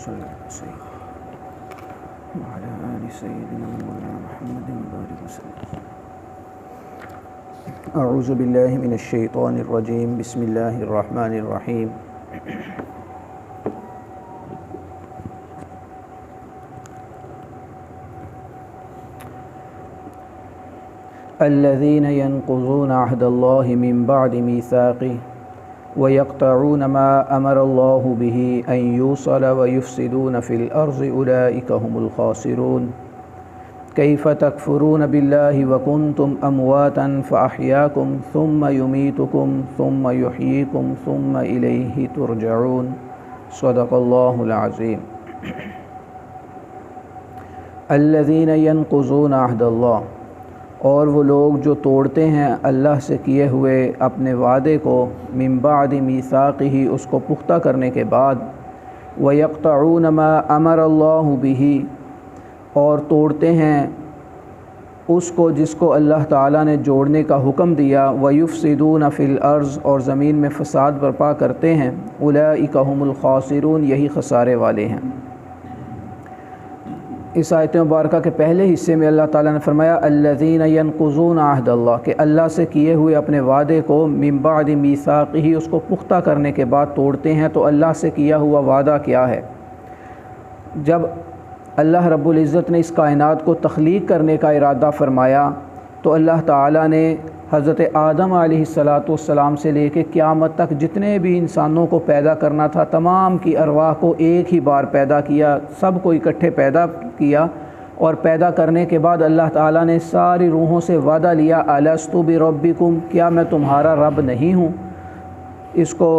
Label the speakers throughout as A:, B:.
A: صلی سیدنا وعلی آل سیدنا مولانا محمد وبارک وسلم۔ اعوذ باللہ من الشیطان الرجیم، بسم اللہ الرحمن الرحیم۔ الذين ينقضون عهد الله من بعد ميثاقه ويقطعون ما أمر الله به أن يوصل ويفسدون في الأرض أولئك هم الخاسرون كيف تكفرون بالله وكنتم أمواتا فأحياكم ثم يميتكم ثم يحييكم ثم إليه ترجعون صدق الله العظيم۔ الذين ينقضون عهد الله، اور وہ لوگ جو توڑتے ہیں اللہ سے کیے ہوئے اپنے وعدے کو، من بعد میثاقہ، اس کو پختہ کرنے کے بعد، وَيَقْطَعُونَ مَا أَمَرَ اللَّهُ بِهِ، اور توڑتے ہیں اس کو جس کو اللہ تعالیٰ نے جوڑنے کا حکم دیا، وَيُفْسِدُونَ فِي الْأَرْضِ، اور زمین میں فساد برپا کرتے ہیں، أُولَئِكَ هُمُ الْخَاسِرُونَ، یہی خسارے والے ہیں۔ اس آیت مبارکہ کے پہلے حصے میں اللہ تعالیٰ نے فرمایا الذین ینقضون عہد اللہ، کہ اللہ سے کیے ہوئے اپنے وعدے کو من بعد میثاقہ، اس کو پختہ کرنے کے بعد توڑتے ہیں۔ تو اللہ سے کیا ہوا وعدہ کیا ہے؟ جب اللہ رب العزت نے اس کائنات کو تخلیق کرنے کا ارادہ فرمایا تو اللہ تعالیٰ نے حضرت آدم علیہ السلام سے لے کے قیامت تک جتنے بھی انسانوں کو پیدا کرنا تھا، تمام کی ارواح کو ایک ہی بار پیدا کیا، سب کو اکٹھے پیدا کیا، اور پیدا کرنے کے بعد اللہ تعالیٰ نے ساری روحوں سے وعدہ لیا، الست بربکم، کیا میں تمہارا رب نہیں ہوں؟ اس کو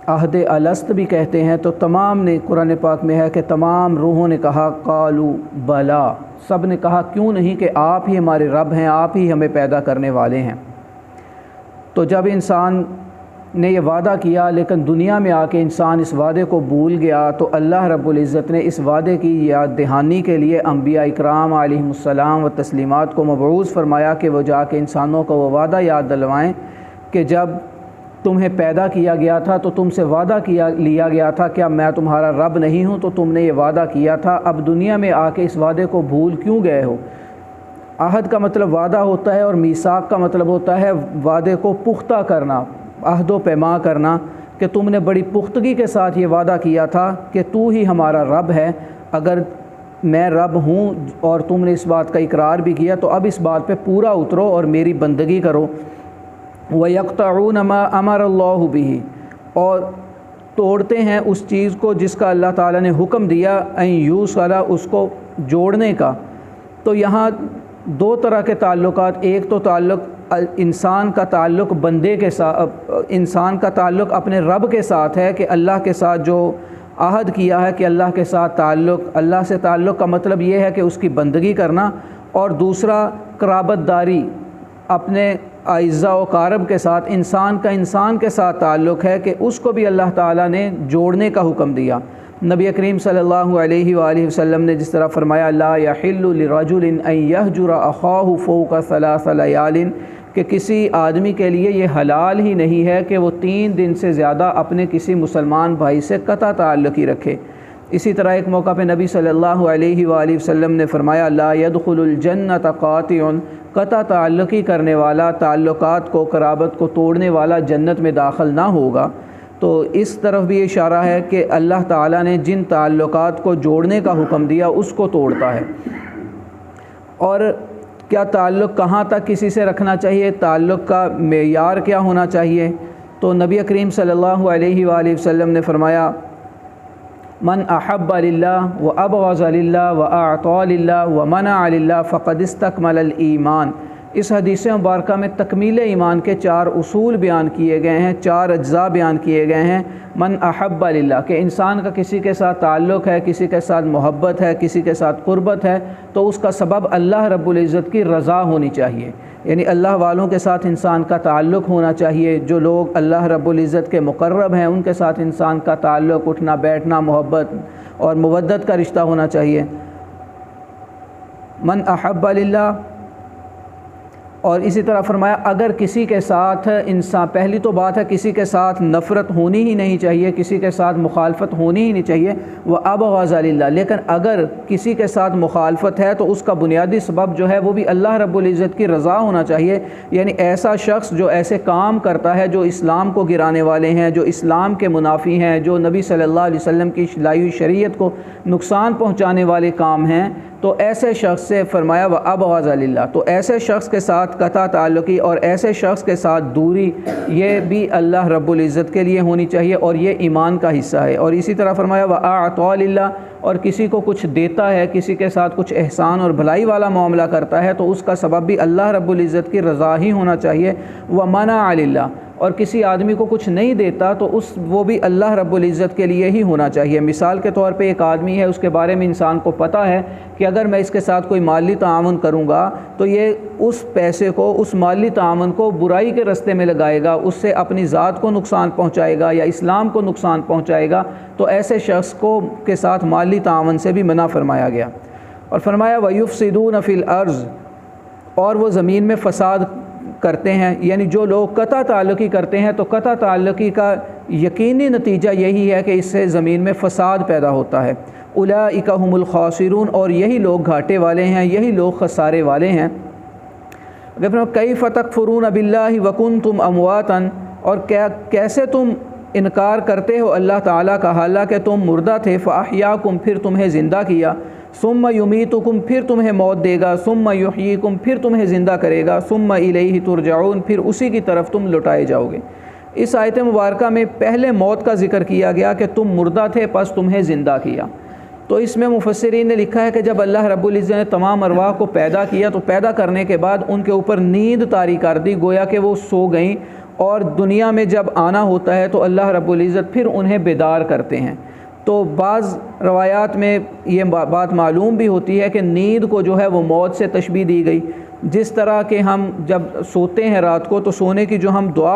A: عہد الست بھی کہتے ہیں۔ تو تمام نے، قرآن پاک میں ہے کہ تمام روحوں نے کہا قالوا بلا، سب نے کہا کیوں نہیں، کہ آپ ہی ہمارے رب ہیں، آپ ہی ہمیں پیدا کرنے والے ہیں۔ تو جب انسان نے یہ وعدہ کیا لیکن دنیا میں آ کے انسان اس وعدے کو بھول گیا، تو اللہ رب العزت نے اس وعدے کی یاد دہانی کے لیے انبیاء اکرام علیہم السلام و تسلیمات کو مبعوث فرمایا کہ وہ جا کے انسانوں کو وہ وعدہ یاد دلوائیں کہ جب تمہیں پیدا کیا گیا تھا تو تم سے وعدہ لیا گیا تھا، کیا میں تمہارا رب نہیں ہوں؟ تو تم نے یہ وعدہ کیا تھا، اب دنیا میں آ کے اس وعدے کو بھول کیوں گئے ہو؟ عہد کا مطلب وعدہ ہوتا ہے، اور میثاق کا مطلب ہوتا ہے وعدے کو پختہ کرنا، عہد و پیما کرنا، کہ تم نے بڑی پختگی کے ساتھ یہ وعدہ کیا تھا کہ تو ہی ہمارا رب ہے، اگر میں رب ہوں اور تم نے اس بات کا اقرار بھی کیا تو اب اس بات پہ پورا اترو اور میری بندگی کرو۔ وَيَقْطَعُونَ مَا أَمَرَ اللَّهُ بِهِ، اور توڑتے ہیں اس چیز کو جس کا اللہ تعالیٰ نے حکم دیا، أَن يُوصَلَ، اس کو جوڑنے کا۔ تو یہاں دو طرح کے تعلقات، ایک تو تعلق انسان کا تعلق بندے کے ساتھ، انسان کا تعلق اپنے رب کے ساتھ ہے کہ اللہ کے ساتھ جو عہد کیا ہے کہ اللہ کے ساتھ تعلق، اللہ سے تعلق کا مطلب یہ ہے کہ اس کی بندگی کرنا، اور دوسرا قرابت داری، اپنے اعزاء و اقارب کے ساتھ، انسان کا انسان کے ساتھ تعلق ہے کہ اس کو بھی اللہ تعالیٰ نے جوڑنے کا حکم دیا۔ نبی کریم صلی اللہ علیہ وآلہ وسلم نے جس طرح فرمایا لا يحل لرجل ان يهجر اخاه فوق 3 لیال، کہ کسی آدمی کے لیے یہ حلال ہی نہیں ہے کہ وہ 3 دن سے زیادہ اپنے کسی مسلمان بھائی سے قطع تعلقی رکھے۔ اسی طرح ایک موقع پہ نبی صلی اللہ علیہ وآلہ وسلم نے فرمایا لا يدخل الجنۃ قاطع، قطع تعلقی کرنے والا، تعلقات کو، قرابت کو توڑنے والا جنت میں داخل نہ ہوگا۔ تو اس طرف بھی اشارہ ہے کہ اللہ تعالیٰ نے جن تعلقات کو جوڑنے کا حکم دیا اس کو توڑتا ہے۔ اور کیا تعلق کہاں تک کسی سے رکھنا چاہیے، تعلق کا معیار کیا ہونا چاہیے؟ تو نبی کریم صلی اللہ علیہ وآلہ وسلم نے فرمایا من احب للہ وابغض للہ واعطى للہ ومنع للہ فقد استکمل الایمان۔ اس حدیث مبارکہ میں تکمیل ایمان کے 4 اصول بیان کیے گئے ہیں، 4 اجزاء بیان کیے گئے ہیں۔ من احب للہ، کہ انسان کا کسی کے ساتھ تعلق ہے، کسی کے ساتھ محبت ہے، کسی کے ساتھ قربت ہے، تو اس کا سبب اللہ رب العزت کی رضا ہونی چاہیے، یعنی اللہ والوں کے ساتھ انسان کا تعلق ہونا چاہیے، جو لوگ اللہ رب العزت کے مقرب ہیں ان کے ساتھ انسان کا تعلق، اٹھنا بیٹھنا، محبت اور مودت کا رشتہ ہونا چاہیے۔ من احب للہ اور اسی طرح فرمایا اگر کسی کے ساتھ انسان، پہلی تو بات ہے کسی کے ساتھ نفرت ہونی ہی نہیں چاہیے، کسی کے ساتھ مخالفت ہونی ہی نہیں چاہیے، وہ ابغض للہ، لیکن اگر کسی کے ساتھ مخالفت ہے تو اس کا بنیادی سبب جو ہے وہ بھی اللہ رب العزت کی رضا ہونا چاہیے۔ یعنی ایسا شخص جو ایسے کام کرتا ہے جو اسلام کو گرانے والے ہیں، جو اسلام کے منافی ہیں، جو نبی صلی اللہ علیہ وسلم کی لائی ہوئی شریعت کو نقصان پہنچانے والے کام ہیں، تو ایسے شخص سے فرمایا وہ ابغض للہ، تو ایسے شخص کے ساتھ قطع تعلقی اور ایسے شخص کے ساتھ دوری یہ بھی اللہ رب العزت کے لیے ہونی چاہیے، اور یہ ایمان کا حصہ ہے۔ اور اسی طرح فرمایا وہ اعطاء للہ، اور کسی کو کچھ دیتا ہے، کسی کے ساتھ کچھ احسان اور بھلائی والا معاملہ کرتا ہے تو اس کا سبب بھی اللہ رب العزت کی رضا ہی ہونا چاہیے۔ وہ منع للہ، اور کسی آدمی کو کچھ نہیں دیتا تو وہ بھی اللہ رب العزت کے لیے ہی ہونا چاہیے۔ مثال کے طور پہ ایک آدمی ہے، اس کے بارے میں انسان کو پتہ ہے کہ اگر میں اس کے ساتھ کوئی مالی تعاون کروں گا تو یہ اس پیسے کو، اس مالی تعاون کو برائی کے راستے میں لگائے گا، اس سے اپنی ذات کو نقصان پہنچائے گا یا اسلام کو نقصان پہنچائے گا، تو ایسے شخص کو کے ساتھ مالی تعاون سے بھی منع فرمایا گیا۔ اور فرمایا وَيُفْسِدُونَ فِي الْأَرْضِ، اور وہ زمین میں فساد کرتے ہیں، یعنی جو لوگ قطع تعلقی کرتے ہیں تو قطع تعلقی کا یقینی نتیجہ یہی ہے کہ اس سے زمین میں فساد پیدا ہوتا ہے۔ اولئک هم الخاسرون، اور یہی لوگ گھاٹے والے ہیں، یہی لوگ خسارے والے ہیں۔ کیف تکفرون باللہ وکنتم امواتا، اور کیسے تم انکار کرتے ہو اللہ تعالیٰ کا حالانکہ تم مردہ تھے، فاحیاکم، پھر تمہیں زندہ کیا، ثم یمیتکم، پھر تمہیں موت دے گا، ثم یحییکم، پھر تمہیں زندہ کرے گا، ثم الیہ ترجعون، پھر اسی کی طرف تم لوٹائے جاؤ گے۔ اس آیت مبارکہ میں پہلے موت کا ذکر کیا گیا کہ تم مردہ تھے پس تمہیں زندہ کیا۔ تو اس میں مفسرین نے لکھا ہے کہ جب اللہ رب العزت نے تمام ارواح کو پیدا کیا تو پیدا کرنے کے بعد ان کے اوپر نیند طاری کر دی، گویا کہ وہ سو گئیں، اور دنیا میں جب آنا ہوتا ہے تو اللہ رب العزت پھر انہیں بیدار کرتے ہیں۔ تو بعض روایات میں یہ بات معلوم بھی ہوتی ہے کہ نیند کو جو ہے وہ موت سے تشبیہ دی گئی، جس طرح کہ ہم جب سوتے ہیں رات کو تو سونے کی جو ہم دعا